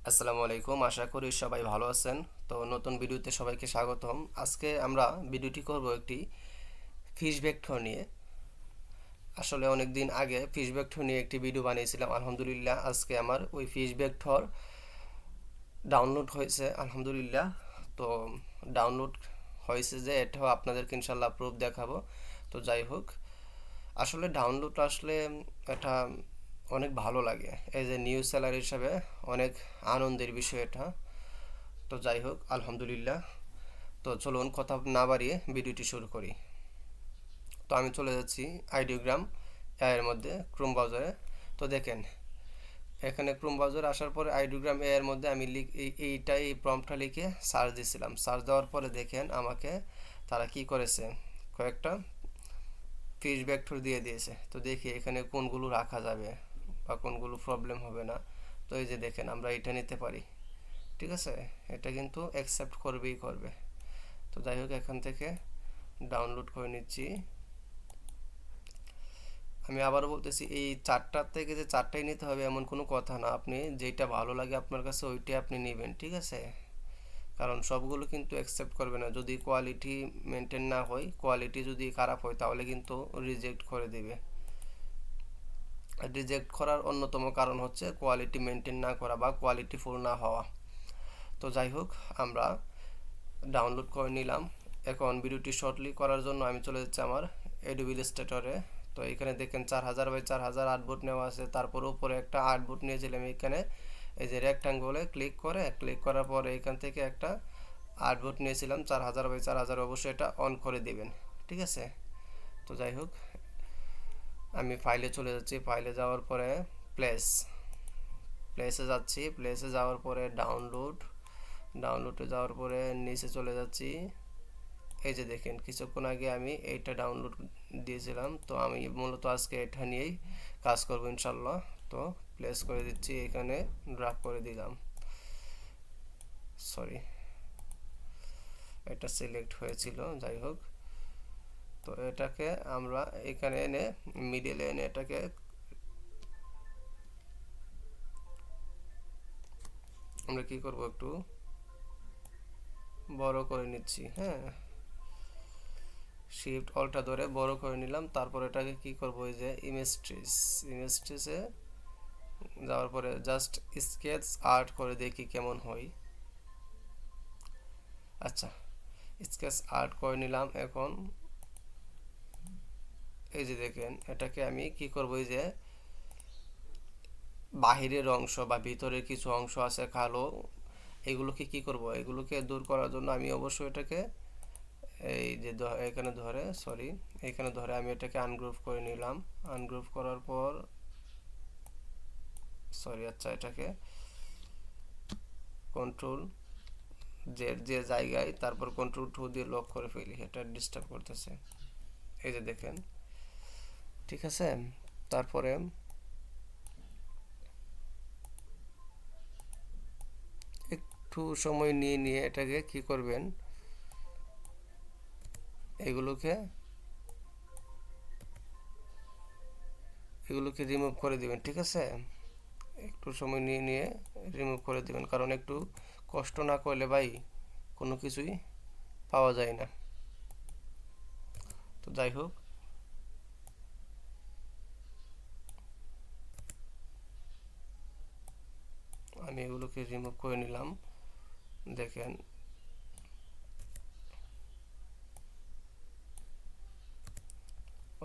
আসসালামু আলাইকুম, আশা করি সবাই ভালো আছেন। তো নতুন ভিডিওতে সবাইকে স্বাগতম। আজকে আমরা ভিডিওটি করব একটি ফিশ ভেক্টর নিয়ে। আসলে অনেক দিন আগে ফিশ ভেক্টর নিয়ে একটি ভিডিও বানিয়েছিলাম। আলহামদুলিল্লাহ আজকে আমার ওই ফিশ ভেক্টর ডাউনলোড হয়েছে আলহামদুলিল্লাহ। তো ডাউনলোড হয়েছে যে এটাও আপনাদেরকে ইনশাল্লাহ প্রুফ দেখাবো। তো যাই হোক, আসলে ডাউনলোড আসলে এটা অনেক ভালো লাগে। এই যে নিউ সেলার হিসাবে অনেক আনন্দের বিষয় এটা। তো যাই হোক আলহামদুলিল্লাহ। তো চলুন কথা না বাড়িয়ে ভিডিওটি শুরু করি। তো আমি চলে যাচ্ছি আইডিওগ্রাম এর মধ্যে ক্রোম ব্রাউজারে। তো দেখেন এখানে ক্রোম ব্রাউজারে আসার পরে আইডিওগ্রাম এর মধ্যে আমি এই প্রম্পটটা লিখে সার্চ দিয়েছিলাম। সার্চ দেওয়ার পরে দেখেন আমাকে তারা কি করেছে, কয়েকটা ফিশ ভেক্টর দিয়ে দিয়েছে। তো দেখি এখানে কোনগুলো রাখা যাবে বা কোনগুলো প্রবলেম হবে না। তো এই যে দেখেন আমরা এটা নিতে পারি, ঠিক আছে। এটা কিন্তু অ্যাকসেপ্ট করবেই করবে। তো যাই হোক এখান থেকে ডাউনলোড করে নিচ্ছি। আমি আবারও বলতেছি, এই চারটার থেকে যে চারটাই নিতে হবে এমন কোনো কথা না। আপনি যেটা ভালো লাগে আপনার কাছে ওইটাই আপনি নেবেন, ঠিক আছে। কারণ সবগুলো কিন্তু অ্যাকসেপ্ট করবে না। যদি কোয়ালিটি মেনটেন না হয়, কোয়ালিটি যদি খারাপ হয় তাহলে কিন্তু রিজেক্ট করে দেবে। রিজেক্ট করার অন্যতম কারণ হচ্ছে কোয়ালিটি মেনটেন না করা বা কোয়ালিটি ফুল না হওয়া। তো যাই হোক আমরা ডাউনলোড করে নিলাম। এখন ভিডিওটি শর্টলি করার জন্য আমি চলে যাচ্ছি আমার অ্যাডোবি ইলাস্ট্রেটরে। তো এখানে দেখেন 4000 বাই 4000 আর্টবোর্ড নেওয়া আছে। তারপর উপরে একটা আর্টবোর্ড নিয়েছিলাম। এখানে এই যে রেক্টাঙ্গলে ক্লিক করার পরে এখান থেকে একটা আর্টবোর্ড নিয়েছিলাম 4000 বাই 4000। অবশ্যই এটা অন করে দিবেন, ঠিক আছে। তো যাই হোক আমি ফাইলে চলে যাচ্ছি। ফাইলে যাওয়ার পরে প্লেস প্লেসে যাচ্ছি। প্লেসে যাওয়ার পরে ডাউনলোডে যাওয়ার পরে নিচে চলে যাচ্ছি। এই যে দেখেন কিছুক্ষণ আগে আমি এইটা ডাউনলোড দিয়েছিলাম। তো আমি মূলত আজকে এটা নিয়েই কাজ করব ইনশাল্লাহ। তো প্লেস করে দিচ্ছি, এখানে ড্রাগ করে দিলাম। সরি, এটা সিলেক্ট হয়েছিল, যাই হোক। তো এটাকে আমরা এখানে এনে মিডিলে এনে এটাকে আমরা কি করব, একটু বড় করে নিচ্ছি। হ্যাঁ, শিফট অল্টা ধরে বড় করে নিলাম। তারপর এটাকে কি করব, এই যে ইমেজ ট্রিসে যাওয়ার পরে জাস্ট স্কেচ আর্ট করে দেখি কেমন হয়। আচ্ছা, স্কেচ আর্ট করে নিলাম। এখন এই যে দেখেন এটাকে আমি কি করব, এই যে বাহিরের অংশ বা ভিতরের কিছু অংশ আছে কালো, এগুলোকে কি করব, এগুলোকে দূর করার জন্য আমি অবশ্যই এটাকে এই যে এখানে ধরে আমি এটাকে আনগ্রুপ করে নিলাম। আনগ্রুপ করার পর আচ্ছা, এটাকে কন্ট্রোল যে জায়গায়, তারপর কন্ট্রোল 2 দিয়ে লক করে ফেলি। এটা ডিস্টার্ব করতেছে, এই যে দেখেন, ঠিক আছে। তারপরে একটু সময় নিয়ে নিয়ে এটাকে কি করবেন, এগুলোকে এগুলোকে রিমুভ করে দিবেন, ঠিক আছে। একটু সময় নিয়ে নিয়ে রিমুভ করে দিবেন, কারণ একটু কষ্ট না করলে ভাই কোনো কিছুই পাওয়া যায় না। তো যাই হোক আমি এগুলোকে রিমুভ করে নিলাম। দেখেন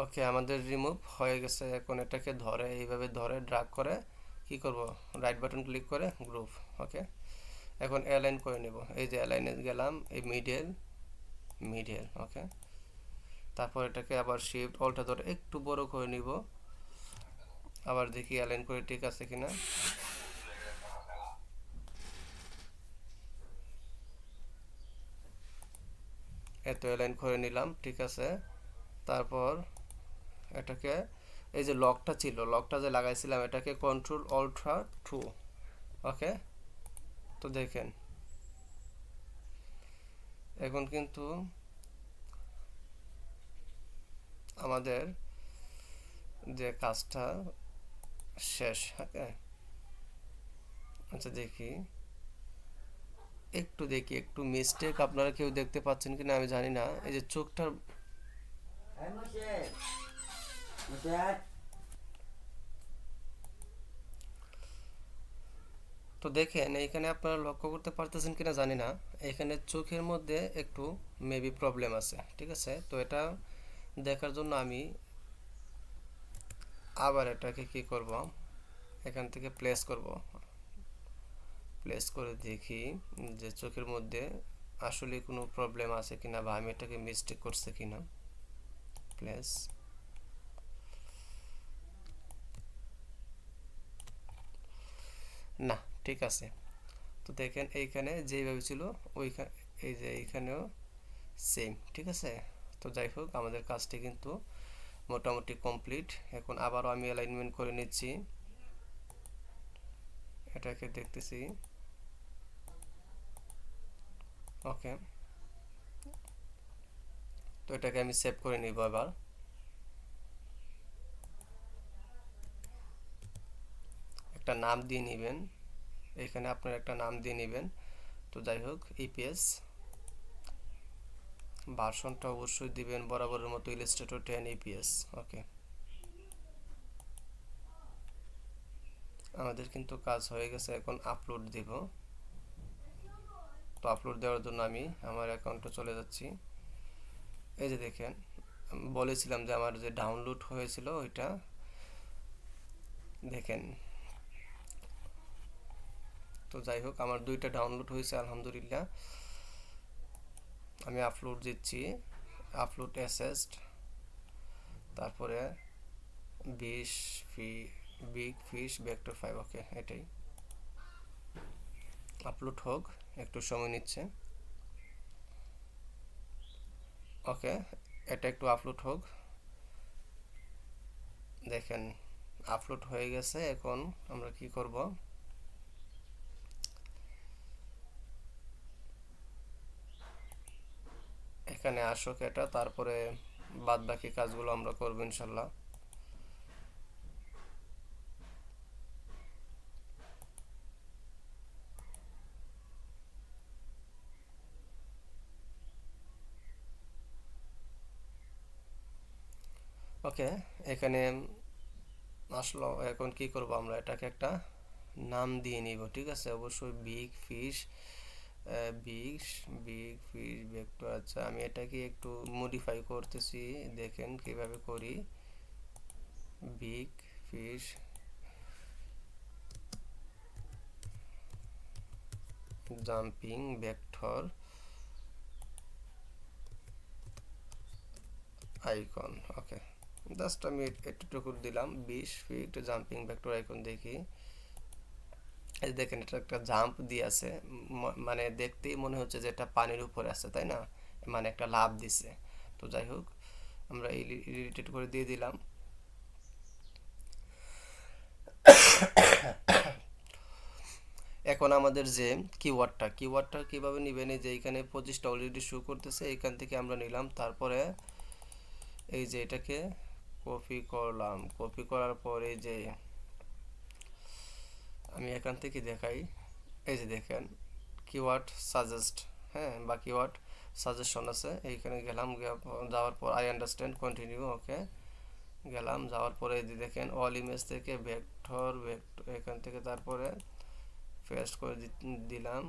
ওকে, আমাদের রিমুভ হয়ে গেছে। এখন এটাকে ধরে এইভাবে ধরে ড্রাগ করে কি করব, রাইট বাটন ক্লিক করে গ্রুপ। ওকে, এখন অ্যালাইন করে নেব। এই যে অ্যালাইনে গেলাম, এই মিডল ওকে। তারপর এটাকে আবার শিফট অল্টা ধরে একটু বড় করে নিব। আবার দেখি অ্যালাইন করে ঠিক আছে কিনা। এত অ্যালাইন করে নিলাম, ঠিক আছে। তারপর এটাকে এই যে লকটা ছিল, লকটা যে লাগাইছিলাম, এটাকে কন্ট্রোল অল্ট্রা 2। ওকে, তো দেখেন এখন কিন্তু আমাদের যে কাজটা শেষ। হ্যাঁ, আচ্ছা দেখি, একটু মিস্টেক আপনারা কেউ দেখতে পাচ্ছেন কিনা আমি জানি না। এই যে চোখটার, তো দেখেন এইখানে আপনারা লক্ষ্য করতে পারতেছেন কিনা জানি না, এখানে চোখের মধ্যে একটু মেবি প্রবলেম আছে। ঠিক আছে, তো এটা দেখার জন্য আমি আবার এটাকে কি করব, এখান থেকে প্লেস করে দেখি যে চোখের মধ্যে আসলে কোনো প্রবলেম আছে কিনা বা আমি এটাকে মিস্টেক করছে কিনা। প্লেস, না, ঠিক আছে। তো দেখেন এইখানে যেইভাবে ছিল ওইখানে, এই যে এইখানেও সেম। ঠিক আছে, তো যাই হোক আমাদের কাজটি কিন্তু মোটামুটি কমপ্লিট। এখন আবারও আমি অ্যালাইনমেন্ট করে নিচ্ছি, এটাকে দেখতেছি। ওকে, তো এটাকে আমি সেভ করে নিব। আবার একটা নাম দিয়ে নেবেন, এখানে আপনার একটা নাম দিয়ে নেবেন। তো যাই হোক, ইপিএস ভার্সনটা অবশ্যই দিবেন বরাবরের মতো ইলাস্ট্রেটর 10 ইপিএস। ওকে, আমাদের কিন্তু কাজ হয়ে গেছে, এখন আপলোড দিব। তো আপলোড দেওয়ার জন্য আমি আমার অ্যাকাউন্টে চলে যাচ্ছি। এই যে দেখেন, বলেছিলাম যে আমার যে ডাউনলোড হয়েছিল ওইটা দেখেন। তো যাই হোক আমার দুইটা ডাউনলোড হয়েছে আলহামদুলিল্লাহ। আমি আপলোড দিচ্ছি, আপলোড অ্যাসেস্ট, তারপরে 20 ফি বিগ ফিশ ভেক্টর 5। ওকে, এটাই আপলোড হোক, একটু সময় নিচ্ছে। ওকে, এটা একটু আপলোড হোক। দেখেন আপলোড হয়ে গেছে। এখন আমরা কি করব, এখানে আসুক এটা, তারপরে বাদ বাকি কাজগুলো আমরা করবো ইনশাল্লাহ। ওকে, এখানে আসলো। এখন কি করব, আমরা এটাকে একটা নাম দিয়ে নিব। ঠিক আছে, অবশ্যই big fish, big big fish vector. আচ্ছা আমি এটাকে একটু মডিফাই করতেছি, দেখেন কিভাবে করি। Big fish jumping vector icon. Okay, just আমি এতটুকু দিলাম, 20 ফিট জাম্পিং ভেক্টর আইকন। দেখি, এই দেখেন এটা একটা জাম্প দিয়ে আছে, মানে দেখতেই মনে হচ্ছে যে এটা পানির উপরে আছে, তাই না? মানে একটা লাফ দিছে। তো যাই হোক আমরা এডিট করে দিয়ে দিলাম। এখন আমাদের যে কিওয়ার্ডটা কিভাবে নেবেন, এই যে এখানে 25টা অলরেডি শো করতেছে, এখান থেকে আমরা নিলাম। তারপরে এই যে এটাকে কপি করলাম, কপি করার পরে যে আমি এখান থেকে দেখাই, এই যে দেখেন কিওয়ার্ড সাজেস্ট, হ্যাঁ, বা কিওয়ার্ড সাজেশন আছে। এইখানে গেলাম, যাওয়ার পর আই আন্ডারস্ট্যান্ড কন্টিনিউ। ওকে, গেলাম, যাওয়ার পরে এই যে দেখেন অল ইমেজ থেকে ভেক্টর ভেক্টর, এখান থেকে তারপরে পেস্ট করে দিলাম,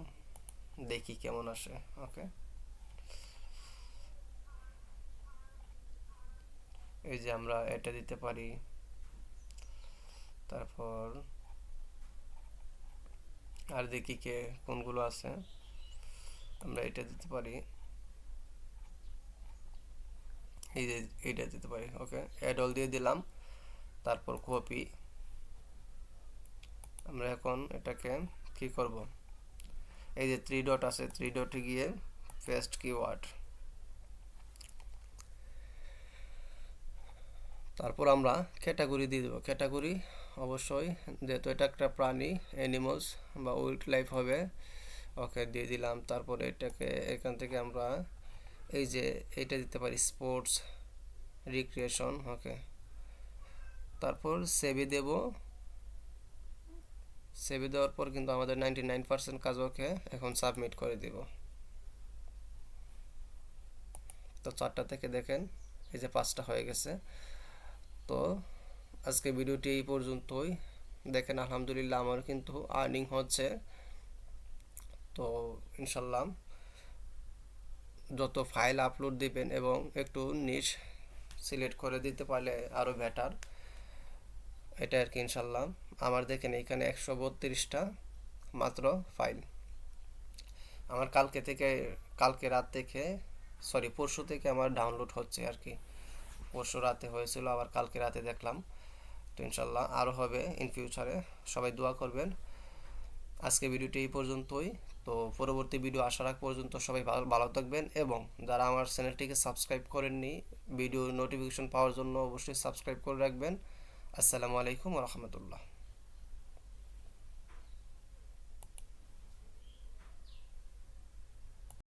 দেখি কেমন আসে। ওকে, এই যে আমরা এটা দিতে পারি, তারপর আর দেখি কে কোনগুলো আছে, আমরা এটা দিতে পারি, এই যে এইটা দিতে পারি। ওকে, অ্যাড অল দিয়ে দিলাম, তারপর কপি। আমরা এখন এটাকে কি করব, এই যে 3 ডট আছে, 3 ডটে গিয়ে পেস্ট কিওয়ার্ড। তারপর আমরা ক্যাটাগরি দিয়ে দেবো, ক্যাটাগরি অবশ্যই, যেহেতু এটা একটা প্রাণী, অ্যানিমালস বা উইল্ড লাইফ হবে। ওকে, দিয়ে দিলাম। তারপরে এটাকে এখান থেকে আমরা এই যে এটা দিতে পারি, স্পোর্টস রিক্রিয়েশন। ওকে, তারপর সেভে দেব, সেভে দেওয়ার পর কিন্তু আমাদের 99% কাজ ওকে। এখন সাবমিট করে দিব। তো 4টা থেকে দেখেন এই যে 5টা হয়ে গেছে। তো আজকে ভিডিওটি এই পর্যন্তই। দেখেন আলহামদুলিল্লাহ আমার কিন্তু আর্নিং হচ্ছে। তো ইনশাল্লাহ যত ফাইল আপলোড দিবেন এবং একটু নিশ সিলেক্ট করে দিতে পারলে আরও বেটার, এটা আর কি। ইনশাল্লাহ আমার দেখেন এখানে 132টা মাত্র ফাইল। আমার কালকে রাত থেকে, সরি পরশু থেকে আমার ডাউনলোড হচ্ছে আর কি। পরশু রাতে হয়েছিল, আবার কালকে রাতে দেখলাম। তো ইনশাল্লাহ আরও হবে ইন ফিউচারে। সবাই দোয়া করবেন। আজকে ভিডিওটি এই পর্যন্তই। তো পরবর্তী ভিডিও আসার আগ পর্যন্ত সবাই ভালো থাকবেন, এবং যারা আমার চ্যানেলটিকে সাবস্ক্রাইব করেননি, ভিডিও নোটিফিকেশন পাওয়ার জন্য অবশ্যই সাবস্ক্রাইব করে রাখবেন। আসসালামু আলাইকুম ওয়া রাহমাতুল্লাহ।